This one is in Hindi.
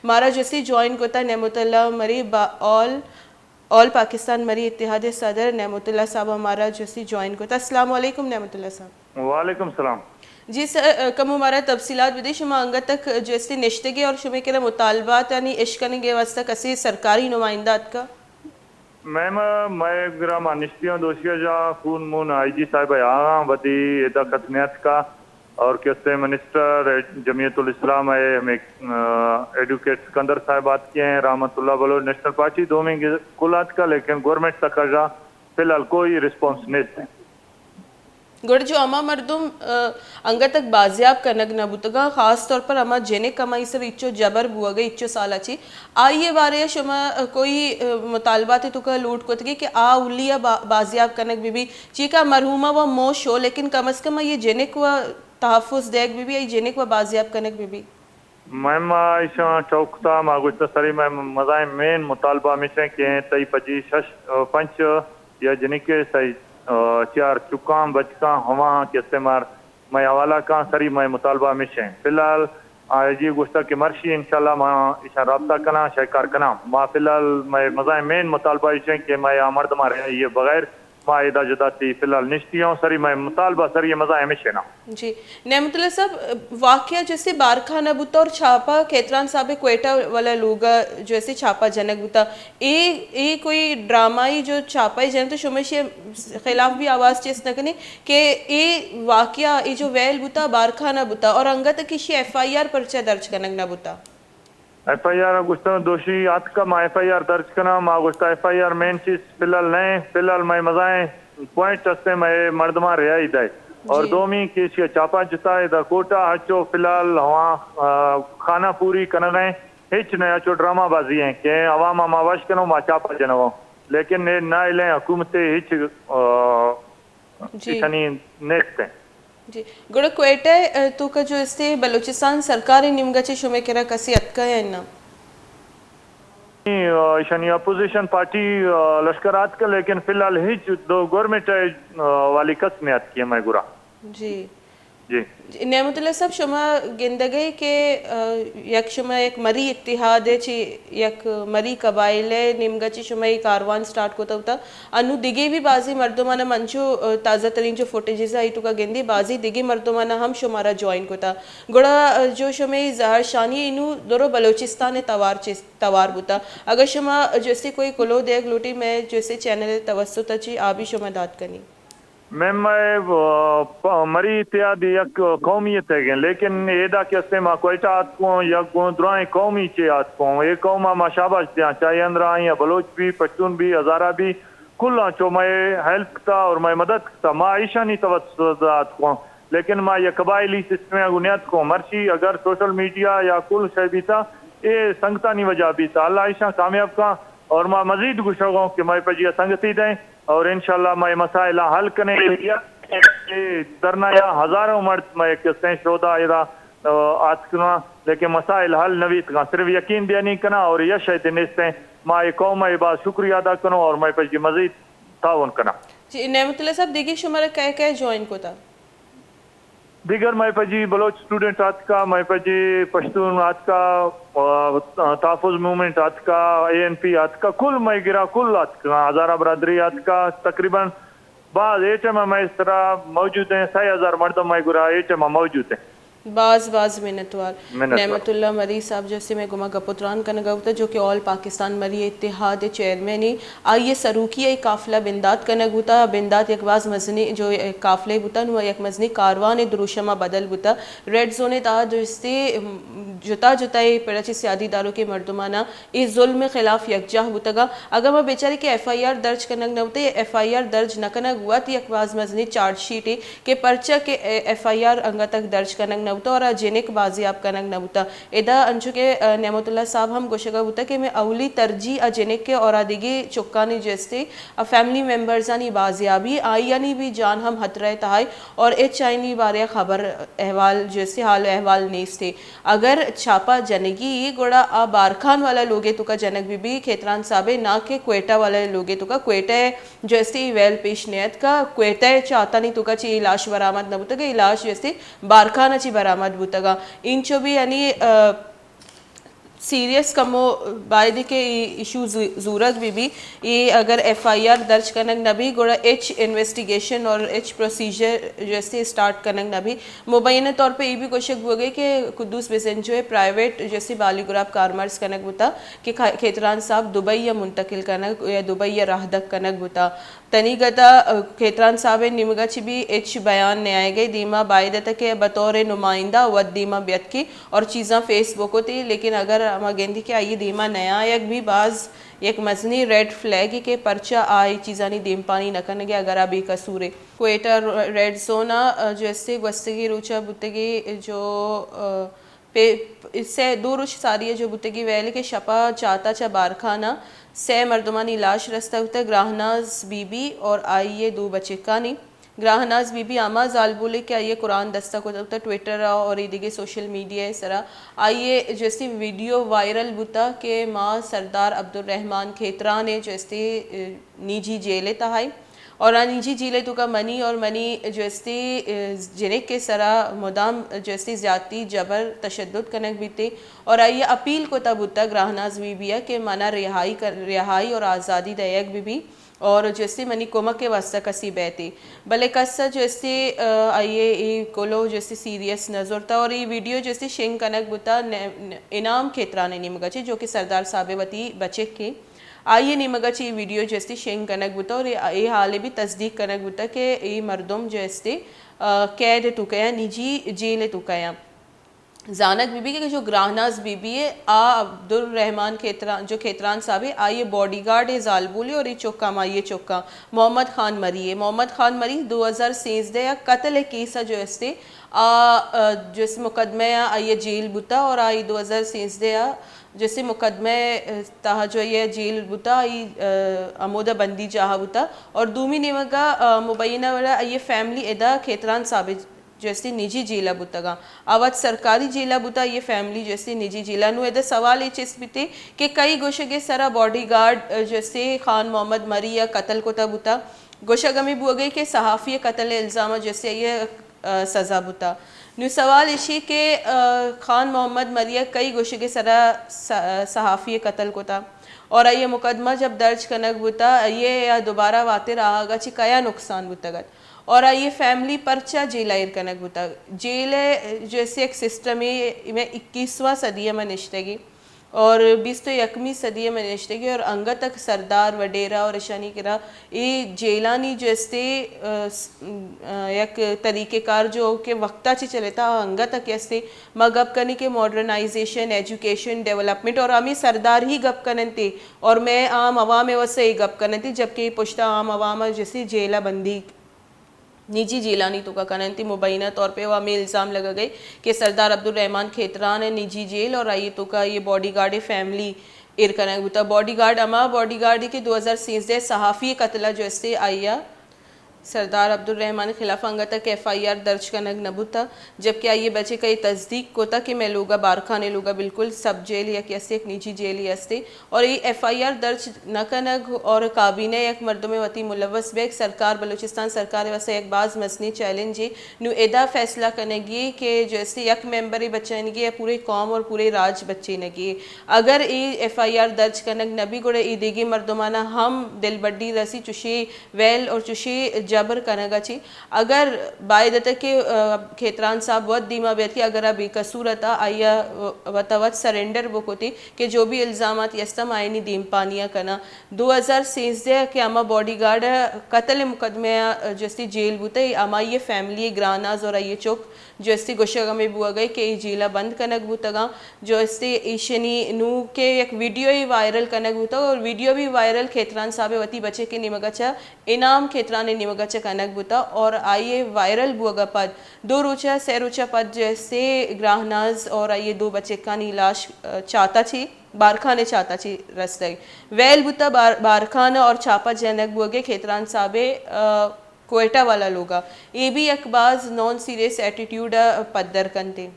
मारा जैसे ज्वाइन कोता नेमतुल्ला मरी ऑल पाकिस्तान मरी इत्तेहाद सदर नेमतुल्ला साहब हमारा जैसे ज्वाइन कोता। अस्सलाम वालेकुम नेमतुल्ला साहब। वालेकुम सलाम। जी सर, कम हमारा तफसीलात विदेश शुमा अंग तक जैसे निश्तगी और शुमे के मुतालबात यानी इश्कन के वास्ता कसी सरकारी नुमाइंदात का मैम मैं ग्राम निश्चियों दोषियों जा खून मून आईजी साहब यहाँ वदी एदा खतनियत का और कैसे मिनिस्टर जमीयतुल इस्लाम है हमें एडवोकेट सिकंदर साहब बात किए हैं रहमतुल्लाह बलो नेशनल पार्टी दो में कुलात का, लेकिन गवर्नमेंट तक का फिलहाल कोई रिस्पॉन्स नहीं है। गुड़ जो अमा मरदुम अंग तक बाजियाब कनक न बुतगा खास तौर पर अमा जेने कमाई से इच्चो जबर बुआ गई इच्चो साल अच्छी आइए बारे शुमा कोई मुतालबात तो का लूट को कि आ उलिया बाजियाब कनक बीबी चीका मरहुमा व मोश हो, लेकिन कम अज कम ये जेनिक व तहफ़ुज़ देख बीबी आई जेनिक व बाजियाब कनक बीबी मैम आयशा चौकता मागुश्ता सरी मैं मज़ाए मेन मुतालबा मिशे के तई पजी शश पंच या जिनके सही चार चुकाम बचका हवा के इस्तेमाल मैं हवाला का सरी मैं मुतालबा मिशे फिलहाल जी गुस्ता की मर्शी इंशाल्लाह मां इशा रब्ता कना शहकार कना मां फिलहाल मैं मज़ाए मेन मुतालबा इशे के मैं मर्द मारे ये बगैर मां इदा जुदा थी फिलहाल निश्चियों सरी मैं मुतालबा सर ये मज़ाए मिशे ना जी। नेमतुल्ला साहब, वाकया जैसे बारखाना बुता और छापा केतरान साहब क्वेटा वाला लोग जैसे छापा जनक बुता ए कोई ड्रामाई जो छापाई जन तो शुमेश खिलाफ भी आवाज़ चेस न कने कि ए वाकया ये जो वैल बुता बारखाना बुता और अंगत किसी FIR पर्चा दर्ज कनक न बुता FIR गुस्ता दोषी आज का माँ FIR दर्ज करना माँ गुस्ता FIR मेन चीज फिलहाल नहीं फिलहाल मैं मज़ाए पॉइंट हस्ते मैं मर्दमा रहा ही दाए और दोमी केस के चापा जिता है कोटा अचो फिलहाल वहाँ खाना पूरी कनगे हिच न अचो ड्रामा बाजी है के अवाम मावाश कनो मा चापा जनवो, लेकिन ने ना इले हुकूमत हिच इतनी नेक्स्ट है जी। गुड़ क्वेटा तो का जो इससे बलूचिस्तान सरकारी निमगचे शुमे केरा कसी अतका है ना शनी अपोजिशन पार्टी लश्करात का, लेकिन फिलहाल हिच दो गवर्नमेंट वाली कसमियत की मैं गुरा जी जी। नेमतुल्ला साहब शुमा गिंदगी के यक शुमा एक मरी इत्तिहाद है ची यक मरी कबाइल है निमगची शुमा एक कारवान स्टार्ट कोता होता अनु दिगे भी बाजी मर्दमाना मंचो ताज़ा तरीन जो फुटेजेस आई तो का गिंदी बाजी दिगे मर्दमाना हम शुमारा ज्वाइन कोता गुड़ा जो शुमे जहर शानी इनु दोरो बलोचिस्तान तवार बुता अगर शुमा जैसे कोई कुलो देख लूटी मैं जैसे चैनल तवस्सुत ची आबी शुमा दाद करनी मैं मरी इत्यादि यक कौमियत है, लेकिन एदा के अस्ते मा कोयटा आत को या गुंद्राए कौमी चे आत को ये कौमा मा शाबाश दिया चाहे अंदर या बलोच भी पश्तून भी हजारा भी कुल चो मैं हेल्प था और मैं मदद था माँ ईशा नहीं तवज्जुआत को, लेकिन माँ ये कबायली सिस्टम गुनियाद को मर्ची अगर सोशल मीडिया या कुल शय भी था ये संगता नहीं वजह भी था अल्लाह ईशा कामयाब का और माँ मजीद गुशों कि मैं पजिया संगति दें और इंशाल्लाह मैं मसाइल हल करने दरना या हजारों मर्द मैं किस्तें श्रोदा इदा आज करना, लेकिन मसाइल हल नवीत का सिर्फ यकीन दिया नहीं करना और यश है माँ ये कौम ये बात शुक्रिया अदा करूँ और मैं पजी मजीद ताउन करना जी। नेमतुल्ला साहब देखिए शुमारा कह ज्वाइन को था दिगर मैं पजी बलोच स्टूडेंट आज का मैं पजी पश्तून आज का तहफ़ुज़ मूवमेंट आज का ANP आज का कुल मैं गिरा कुल आज का हजारा बरादरी आज का तकरीबन बाद एचएम में इस तरह मौजूद हैं 6,000 मर्द मैं गिरा एचएम मौजूद हैं बाज मिन्नतवार नेमतुल्ला मरी साहब जैसे मैं गुमा गपुत्रान का नगवता जो कि ऑल पाकिस्तान मरी इत्तेहाद चेयरमैन ही आइए सरूकी एक काफिला बिंदात का नगुता बिंदात एक बाज मजनी जो काफिले बुता नुआ एक मजनी कारवान दुरुशमा बदल बुता रेड जोन ता जो इससे जुता जुताई पड़ाची सियादीदारों के मर्दमाना इस जुल्म के खिलाफ यकजा बुतगा अगर मैं बेचारे के FIR दर्ज करनक न होते FIR दर्ज न करनक हुआ तो एक बाज मजनी चार्जशीट के पर्चा के FIR अंगा तक दर्ज करनक नबुता और जेनिक बाजियाब कनक नबुता एदा अंशु के नेमतुल्ला साहब हम गोशगा बुता के मैं अवली तरजी जेनिक के और आदिगे चुक्कानी जैसे फैमिली मेंबर्स आनी बाजियाबी आई यानी भी जान हम हतरे तहाई और ए चाइनी बारे खबर अहवाल जैसे हाल अहवाल नीस थे अगर छापा जनगी गोड़ा आ बारखान वाला लोगे तो का जनक बीबी खेतरान साबे ना के क्वेटा वाला लोगे तो का क्वेटा जैसे वेल पेश नियत का क्वेटा चाहता नहीं तो का ची इलाश बरामद न बुतगा इलाश जैसे बारखान ची बरामद बुतगा इंचो भी यानी सीरियस कमो बायदे के इशू ज़रूरत भी ये अगर FIR दर्ज करनक नबी गोड़ा एच इन्वेस्टिगेशन और एच प्रोसीजर जैसे स्टार्ट करनक नबी मुबैना तौर पे ये भी कोशिश हो गई कि कुद्दूस बेसन जो है प्राइवेट जैसे बाली गुराब कारमर्स कनक बुता कि खेतरान साहब दुबई या मुंतकिल कनक या दुबई या राहदक कनक बुता तनी गता खेतरान साहब निमगच भी एच बयान ने आए गए दीमा बायदता के बतौर नुमाइंदा वद दीमा बेत की और चीज़ा फेसबुक होती लेकिन अगर हम गेंदी के आइए दीमा नया एक भी बाज एक मजनी रेड फ्लैग के पर्चा आई चीज़ानी दीम पानी नकन के अगर अभी कसूरे क्वेटा रेड जोना जैसे वस्तगी रुचा बुतगी जो पे इससे दो रुच सारी है जो बुतगी वैल के शपा चाहता चा बारखाना से मर्दमानी लाश रस्ता होता ग्राहनाज बीबी और आइए दो बच्चे कानी ग्राहनाज बीबी आमा जाल बोले कि आइए कुरान दस्तक होता ट्विटर और इधर सोशल मीडिया इस तरह आइए जैसी वीडियो वायरल बुता के माँ सरदार अब्दुल रहमान खेतरा ने जैसे निजी जेले तहाई और निजी जिले तो का मनी और मनी जैसे जिन्हें के सरा मुदाम जैसे ज़्यादा जबर तशद्दुद कनक बीते और आइए अपील को तब उतना ग्राहनाज बीबिया के मना रिहाई और आज़ादी दयक भी और जैसे मनी कोमक के वास्ता कसी बहती भले कस्सा जैसे आइए ये कोलो जैसे सीरियस नजर था और ये वीडियो जैसे शेंग कनक बुता इनाम खेतरा ने निमगचे जो कि सरदार साबेवती बचे के आइए निमगच ये वीडियो जैसे शेंग कनक बुता और ये हाल भी तस्दीक कनक बुता के ये मर्दम जैसे कैद तुकया निजी जेल तुकया जानक बीबी के जो ग्राहनाज बीबी है अब्दुल रहमान खेतरान जो खेतरान साहब है आइए बॉडीगार्ड है जालबुली और ये चौका माइए चौका मोहम्मद खान मरी है मोहम्मद खान मरी 2016 या कत्ल केस जो है जैसे मुकदमे आइए जेल बुता और आई 2016 जैसे मुकदमे तहा जो ये जेल बुता आई अमोदा बंदी जहा बुता और दूमी निमगा मुबैना वाला ये फैमिली एदा खेतरान साबित जैसे निजी जेला बुतगा अवध सरकारी जेला बुता ये फैमिली जैसे निजी जेला नु एदा सवाल ये चीज बीते कि कई गोशगे सरा बॉडीगार्ड जैसे खान मोहम्मद मरी या कत्ल को बुता गोशगमी बुआ गई के सहाफ़ी कत्ल इल्ज़ाम जैसे ये सज़ा बुता नु सवाल इसी के खान मोहम्मद मरिया कई गोशगे सरा सहाफ़ी कत्ल को था और ये मुकदमा जब दर्ज कनक बुता ये या दोबारा वाते रहा ची कया नुकसान बुतगत और ये फैमिली पर्चा जेलायर कनक बुता जेल जैसे एक सिस्टम है में 21वां सदी में निश्तेगी और 20वीं सदी में निश्तेगी और अंग तक सरदार वडेरा और ईशानी किरा ये जेलानी जैसे एक तरीक़ेकार जो के वक्ता ची चले था अंग तक ऐसे मगब करने के मॉडर्नाइजेशन एजुकेशन डेवलपमेंट और हमें सरदार ही गप करनते और मैं आम अवाम वैसे ही गप करनती जबकि पुश्ता आम अवाम जैसे जेला बंदी निजी जेलानी तो का कनंती मुबैना तौर पे वह में इल्ज़ाम लगा गए कि सरदार अब्दुल रहमान खेतरान है निजी जेल और आइए तो का ये बॉडीगार्ड फैमिली एर कनक बुता बॉडीगार्ड अमा बॉडीगार्ड के 2016 सहाफ़ी कत्ला जो इससे आइया सरदार अब्दुल रहमान के खिलाफ अंग तक FIR दर्ज कनक नबुता जबकि आइए बचे कई तस्दीक को था कि मैं लोगा बारखाने लोगा बिल्कुल सब जेल या कैसे एक निजी जेल यास्ते और ये FIR दर्ज न कनक और काबीने एक मर्दों वती मुलवस बेग सरकार बलूचिस्तान सरकार वैसे एक बाज मसनी चैलेंज है नु एदा फैसला कनेगी कि जैसे एक मेंबर बच्चेगी या पूरे कौम और पूरे राज बच्चे नगी अगर ये FIR दर्ज कनक नबी गुड़े ई देगी मर्दमाना हम दिल बड्डी रसी चुशी वैल और चुशी जबर कनगा ची अगर बायदत के खेतरान साहब वत दीमा बेत की अगर अभी कसूरता आया वतवत सरेंडर बुक होती कि जो भी इल्ज़ामात यस्तम आयनी दीम पानिया कना 2016 के अमा बॉडीगार्ड कत्ल मुकदमे जैसी जेल बुते अमा ये फैमिली ग्रानाज और ये चौक जो इससे गोशगा में बुआ गई कि जेला बंद कनक बुतगा जो इससे ईशनी नू के एक वीडियो ही वायरल कनक बुता और वीडियो भी वायरल खेतरान साहब वती बच्चे के निमगचा इनाम खेतरान ने निमगचा कनक बुता और आइए वायरल बुआगा पद 2 रोचा से रोचा पद जैसे ग्राहनाज और आइए 2 बच्चे का नीलाश चाहता थी बारखाने चाहता थी रस्ते वैल बुता बारखाना और छापा जनक बुआगे खेतरान साहबे कोयटा वाला लोगा ये भी एक बाज नॉन सीरियस एटीट्यूड पद्दर कनते